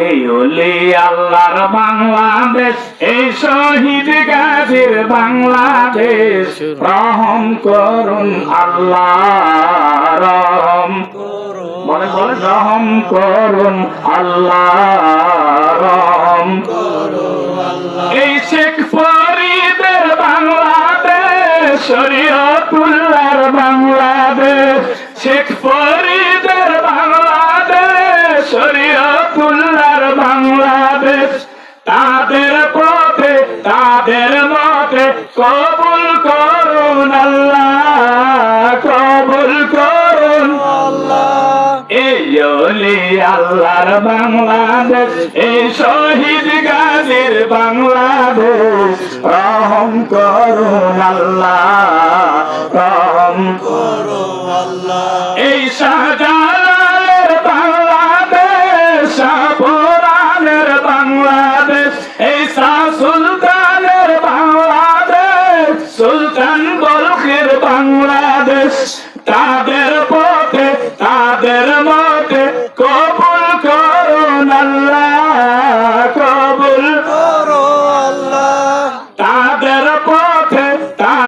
এই ওলি আল্লাহর বাংলাদেশ, এই শহীদ গাজীর বাংলাদেশ, রহম করুন আল্লাহ, রহম বলে বলে রহম করুন আল্লাহ, রহম এই শেখ ফরিদের বাংলাদেশ, শরীয়তুল্লাহর বাংলাদেশ, শেখ ফরিদের বাংলাদেশ, শরীয়তুল্লাহর বাংলাদেশ, তাদের পথে তাদের মতে কবুল করুন আল্লাহ, কবুল করুন আল্লাহ। এই ওলি আল্লাহর বাংলাদেশ, এই শহীদ গাজীর বাংলাদেশ, রহম করুন আল্লাহ, রহম করুন আল্লাহ। এই শাহজালালের বাংলাদেশ, শাহপুরানের বাংলাদেশ, এই শাহ সুলতানের বাংলাদেশ, সুলতান বলখের বাংলাদেশ,